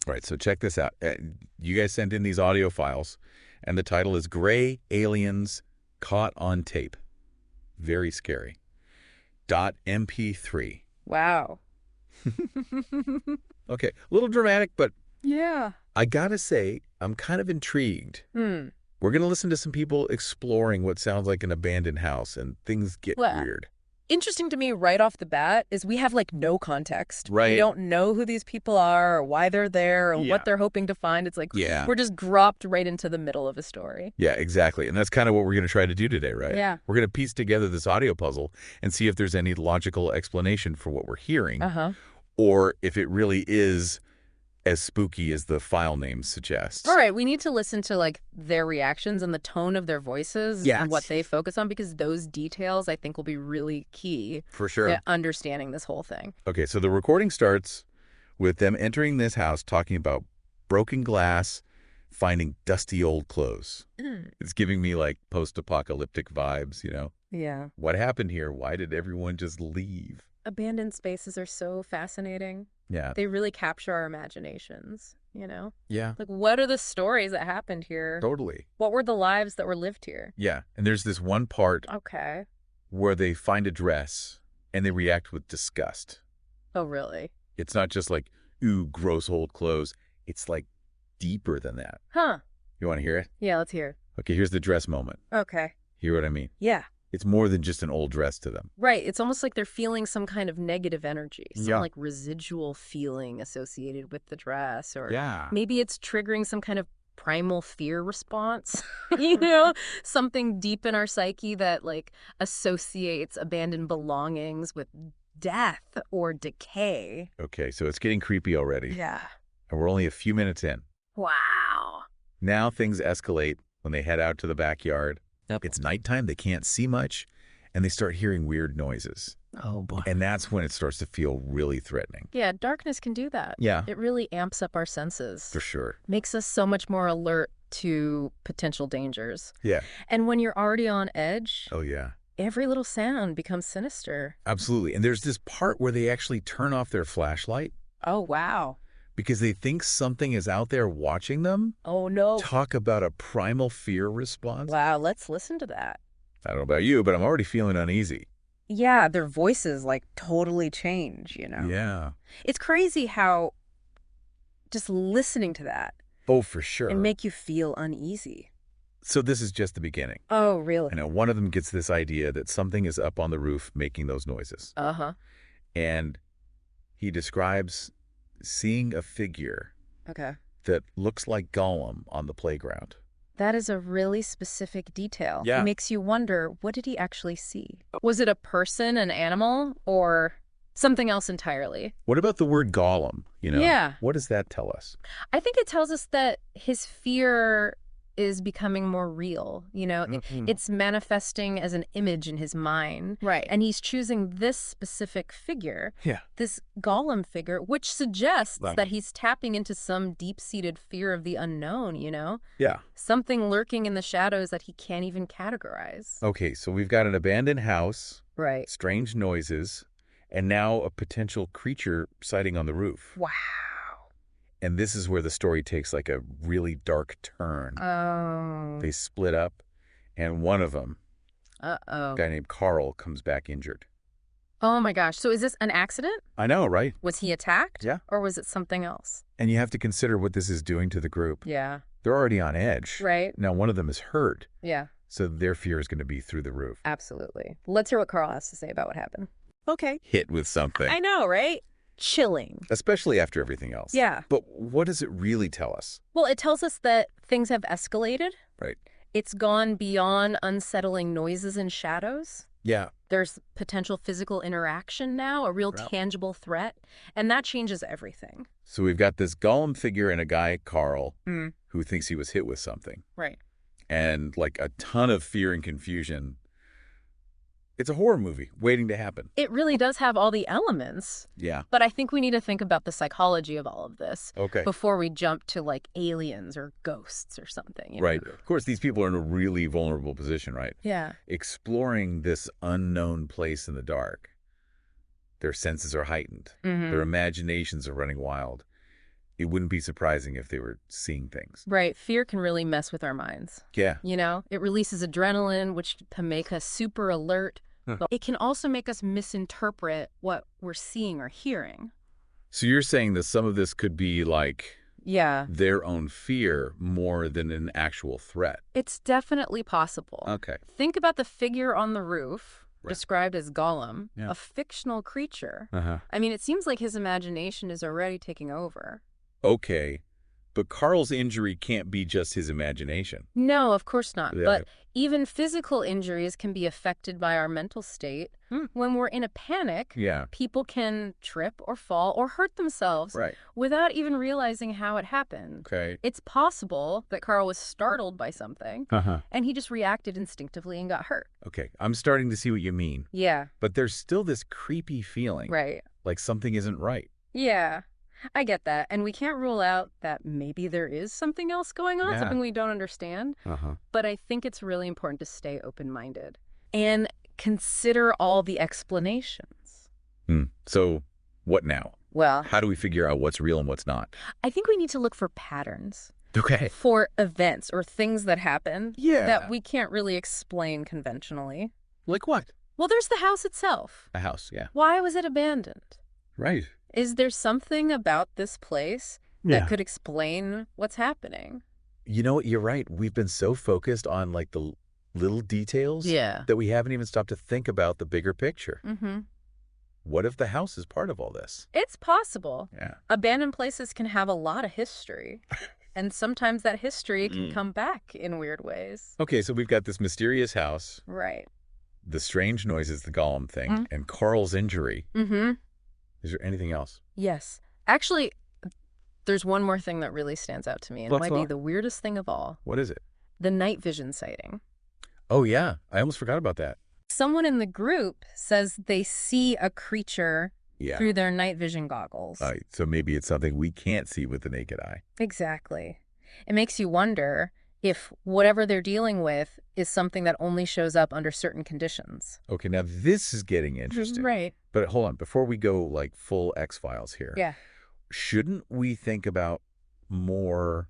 All right, so check this out. You guys sent in these audio files, and the title is Gray Aliens Caught on Tape. Very scary. .mp3. Wow. Okay, a little dramatic, but Yeah. I gotta say, I'm kind of intrigued. Hmm. We're going to listen to some people exploring what sounds like an abandoned house, and things get Well, weird. interesting to me right off the bat is we have like no context. We Right. don't know who these people are or why they're there or Yeah. what they're hoping to find. It's like Yeah. we're just dropped right into the middle of a story. Yeah, exactly. And that's kind of what we're going to try to do today, right? Yeah. We're going to piece together this audio puzzle and see if there's any logical explanation for what we're hearing, Uh-huh. or if it really is as spooky as the file name suggests. All right, we need to listen to like their reactions and the tone of their voices Yes. and what they focus on, because those details I think will be really key For sure. to understanding this whole thing. Okay, so the recording starts with them entering this house, talking about broken glass, finding dusty old clothes. It's giving me like post-apocalyptic vibes, you know? Yeah. What happened here? Why did everyone just leave? Abandoned spaces are so fascinating. Yeah. They really capture our imaginations, you know? Yeah. Like, what are the stories that happened here? Totally. What were the lives that were lived here? Yeah. And there's this one part Okay. where they find a dress and they react with disgust. Oh, really? It's not just like, ooh, gross old clothes. It's like deeper than that. Huh. You want to hear it? Yeah, let's hear Okay, here's the dress moment. it. Okay. Hear what I mean? Yeah. It's more than just an old dress to them. Right. It's almost like they're feeling some kind of negative energy, some Yeah. like residual feeling associated with the dress, or Yeah. maybe it's triggering some kind of primal fear response, you know, something deep in our psyche that like associates abandoned belongings with death or decay. Okay, so it's getting creepy already. Yeah. And we're only a few minutes in. Wow. Now things escalate when they head out to the backyard. Yep. It's nighttime, they can't see much, and they start hearing weird noises. Oh, boy. And that's when it starts to feel really threatening. Yeah, darkness can do that. Yeah, It really amps up our senses. for sure. Makes us so much more alert to potential dangers. Yeah. And when you're already on edge, Oh, yeah. every little sound becomes sinister. Absolutely. And there's this part where they actually turn off their flashlight Oh, wow. because they think something is out there watching them. Oh, no. Talk about a primal fear response. Wow, let's listen to that. I don't know about you, but I'm already feeling uneasy. Yeah, their voices like totally change, you know? Yeah. It's crazy how just listening to that Oh, for sure. can make you feel uneasy. So this is just the beginning. Oh, really? I know one of them gets this idea that something is up on the roof making those noises. Uh-huh. And he describes seeing a figure Okay. that looks like Gollum on the playground. That is a really specific detail. Yeah. It makes you wonder, what did he actually see? Was it a person, an animal, or something else entirely? What about the word Gollum? You know, Yeah. What does that tell us? I think it tells us that his fear is becoming more real. You know, it's manifesting as an image in his mind. Right. And he's choosing this specific figure, Yeah. this Gollum figure, which suggests Right. that he's tapping into some deep-seated fear of the unknown, you know? Yeah. Something lurking in the shadows that he can't even categorize. Okay, so we've got an abandoned house, Right. strange noises, and now a potential creature sighting on the roof. Wow. And this is where the story takes like a really dark turn. Oh. They split up, and one of them, Uh-oh. a guy named Carl, comes back injured. Oh my gosh. So is this an accident? I know, right? Was he attacked? Yeah. Or was it something else? And you have to consider what this is doing to the group. Yeah. They're already on edge. Right. Now, one of them is hurt, Yeah. so their fear is going to be through the roof. Absolutely. Let's hear what Carl has to say about what happened. Okay. Hit with something, I know, right? Chilling. especially after everything else. Yeah. But what does it really tell us? Well, it tells us that things have escalated. Right. It's gone beyond unsettling noises and shadows. Yeah. There's potential physical interaction now, a real Yep. tangible threat, and that changes everything. So we've got this Gollum figure and a guy, Carl, Mm. who thinks he was hit with something. Right. And like a ton of fear and confusion. It's a horror movie waiting to happen. It really does have all the elements, Yeah. but I think we need to think about the psychology of all of this Okay. before we jump to like aliens or ghosts or something. You know? Right. Of course, these people are in a really vulnerable position, right? Yeah. Exploring this unknown place in the dark. Their senses are heightened. Mhm. Their imaginations are running wild. it wouldn't be surprising if they were seeing things. Right. Fear can really mess with our minds. Yeah. You know, it releases adrenaline, which can make us super alert. But it can also make us misinterpret what we're seeing or hearing. So you're saying that some of this could be like Yeah. their own fear more than an actual threat. It's definitely possible. Okay. Think about the figure on the roof, Right. described as Gollum, Yeah. a fictional creature. Uh-huh. I mean, it seems like his imagination is already taking over. Okay. But Carl's injury can't be just his imagination. No, of course not. Yeah. But even physical injuries can be affected by our mental state. When we're in a panic, Yeah. people can trip or fall or hurt themselves Right. without even realizing how it happened. Okay. It's possible that Carl was startled by something Uh-huh. and he just reacted instinctively and got hurt. Okay. I'm starting to see what you mean. Yeah, But there's still this creepy feeling. right. Like something isn't right. Yeah, I get that. And we can't rule out that maybe there is something else going on, Yeah. something we don't understand. Uh-huh. But I think it's really important to stay open-minded and consider all the explanations. So what now? Well, How do we figure out what's real and what's not? I think we need to look for patterns, Okay. for events or things that happen Yeah. that we can't really explain conventionally. Like what? Well, there's the house itself. A house, yeah. Why was it abandoned? Right. Is there something about this place that could explain what's happening? You know what? You're right. We've been so focused on like the little details Yeah. that we haven't even stopped to think about the bigger picture. Mm-hmm. What if the house is part of all this? It's possible. Yeah. Abandoned places can have a lot of history. And sometimes that history can come back in weird ways. Okay, so we've got this mysterious house, Right. the strange noises, the Gollum thing, and Carl's injury. Mm-hmm. Is there anything else? Yes. Actually, there's one more thing that really stands out to me, and it What's might be that? the weirdest thing of all. What is it? The night vision sighting. Oh, yeah. I almost forgot about that. Someone in the group says they see a creature Yeah. through their night vision goggles. So maybe it's something we can't see with the naked eye. Exactly. It makes you wonder if whatever they're dealing with is something that only shows up under certain conditions. Okay, now this is getting interesting. Right. But hold on, before we go like full X-Files here. Yeah. Shouldn't we think about more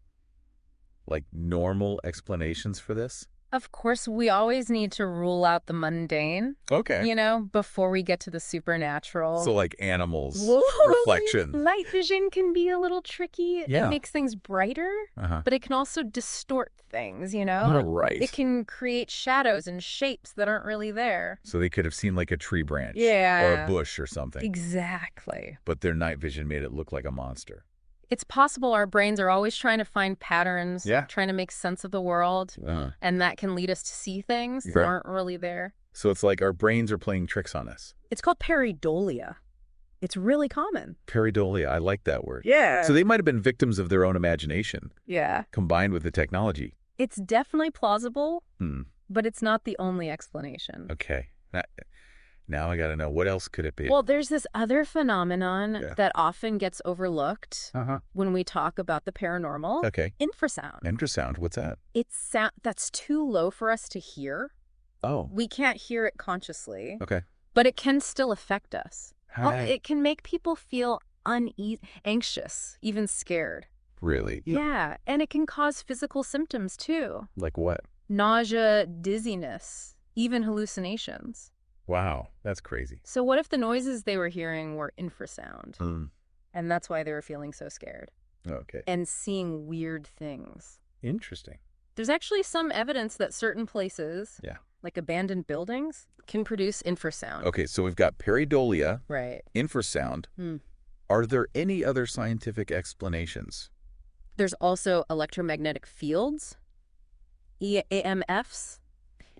like normal explanations for this? Of course, we always need to rule out the mundane, Okay. you know, before we get to the supernatural. So like animals, Whoa. reflections. Night vision can be a little tricky. Yeah. It makes things brighter, Uh-huh. but it can also distort things, you know? Right. It can create shadows and shapes that aren't really there. So they could have seen like a tree branch or Yeah. a bush or something, Exactly. but their night vision made it look like a monster. It's possible our brains are always trying to find patterns, Yeah. trying to make sense of the world, and that can lead us to see things that Right. aren't really there. So it's like our brains are playing tricks on us. It's called pareidolia. It's really common. Pareidolia, I like that word. Yeah. So they might have been victims of their own imagination Yeah. combined with the technology. It's definitely plausible, Hmm. but it's not the only explanation. Okay. Now I got to know, what else could it be? Well, there's this other phenomenon Yeah. that often gets overlooked Uh-huh. when we talk about the paranormal. Okay. Infrasound. Infrasound, what's that? It's sound that's too low for us to hear. Oh, We can't hear it consciously, okay. but it can still affect us. How? It can make people feel uneasy, anxious, even scared. Really? Yeah, and it can cause physical symptoms too. Like what? Nausea, dizziness, even hallucinations. Wow, that's crazy. So what if the noises they were hearing were infrasound? Hmm. And that's why they were feeling so scared Okay. and seeing weird things. Interesting. There's actually some evidence that certain places, Yeah. like abandoned buildings, can produce infrasound. Okay, so we've got pareidolia, Right. infrasound. Hmm. Are there any other scientific explanations? There's also electromagnetic fields, AMFs.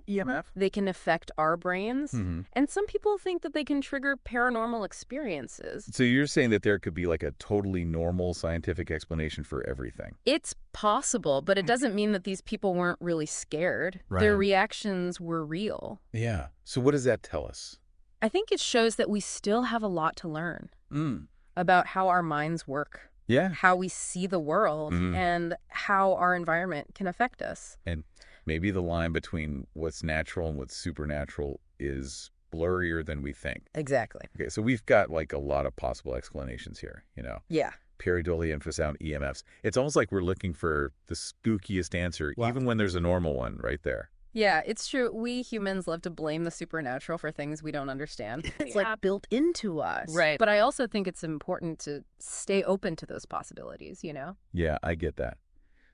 EMF? They can affect our brains. Mm-hmm. And some people think that they can trigger paranormal experiences. So you're saying that there could be like a totally normal scientific explanation for everything? It's possible, but it doesn't mean that these people weren't really scared. Right. Their reactions were real. Yeah. So what does that tell us? I think it shows that we still have a lot to learn Mm. about how our minds work, Yeah. how we see the world, Mhm. and how our environment can affect us. And maybe the line between what's natural and what's supernatural is blurrier than we think. Exactly. Okay, so we've got like a lot of possible explanations here, you know. Yeah. pareidolia infrasound EMFs. It's almost like we're looking for the spookiest answer, Wow. even when there's a normal one right there. Yeah, it's true. We humans love to blame the supernatural for things we don't understand. It's like built into us. Right. But I also think it's important to stay open to those possibilities, you know? Yeah, I get that.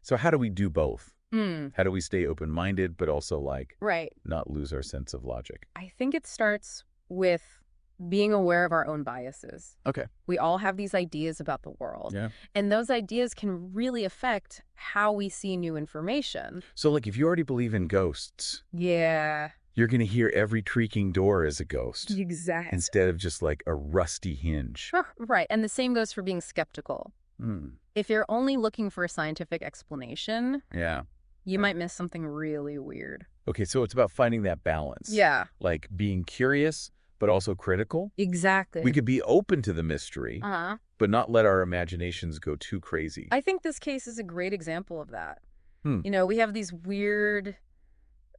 So how do we do both? Mm. How do we stay open-minded, but also, like, Right. not lose our sense of logic? I think it starts with being aware of our own biases. Okay. We all have these ideas about the world. Yeah. And those ideas can really affect how we see new information. So, like, if you already believe in ghosts, Yeah. you're going to hear every creaking door as a ghost Exactly. instead of just, like, a rusty hinge. Right. And the same goes for being skeptical. Hmm. If you're only looking for a scientific explanation, Yeah. you might miss something really weird. Okay, so it's about finding that balance. Yeah. Like, being curious, but also critical. Exactly. We could be open to the mystery, Uh-huh. but not let our imaginations go too crazy. I think this case is a great example of that. Hmm. You know, we have these weird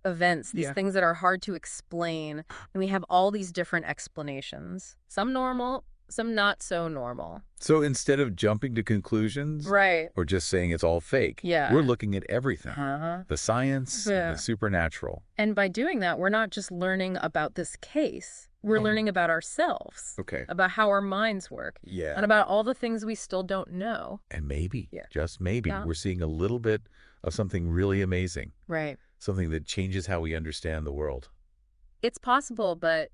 events, these Yeah. things that are hard to explain, and we have all these different explanations. Some normal, some not so normal. So instead of jumping to conclusions Right. or just saying it's all fake, Yeah. we're looking at everything. Uh-huh. The science, Yeah. the supernatural. And by doing that, we're not just learning about this case. We're Oh. learning about ourselves, Okay. about how our minds work, Yeah. and about all the things we still don't know. And maybe, Yeah. just maybe, Yeah. we're seeing a little bit of something really amazing, Right. something that changes how we understand the world. It's possible, but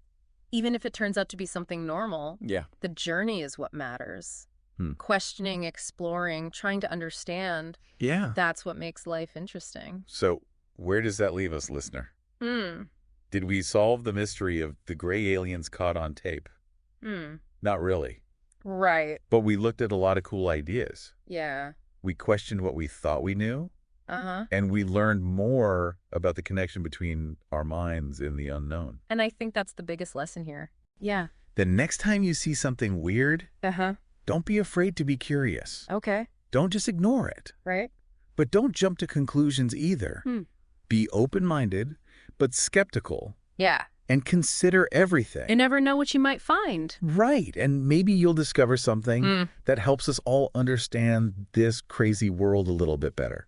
even if it turns out to be something normal, Yeah. the journey is what matters. Hmm. Questioning, exploring, trying to understand, Yeah. that's what makes life interesting. So where does that leave us, listener? Hmm. Did we solve the mystery of the gray aliens caught on tape? Hmm. Not really. Right. But we looked at a lot of cool ideas. Yeah. We questioned what we thought we knew, Uh-huh. and we learned more about the connection between our minds and the unknown. And I think that's the biggest lesson here. Yeah. The next time you see something weird, Uh-huh. don't be afraid to be curious. Okay. Don't just ignore it. Right? But don't jump to conclusions either. Hmm. Be open-minded, but skeptical, Yeah. and consider everything. You never know what you might find. Right, and maybe you'll discover something Mm. that helps us all understand this crazy world a little bit better.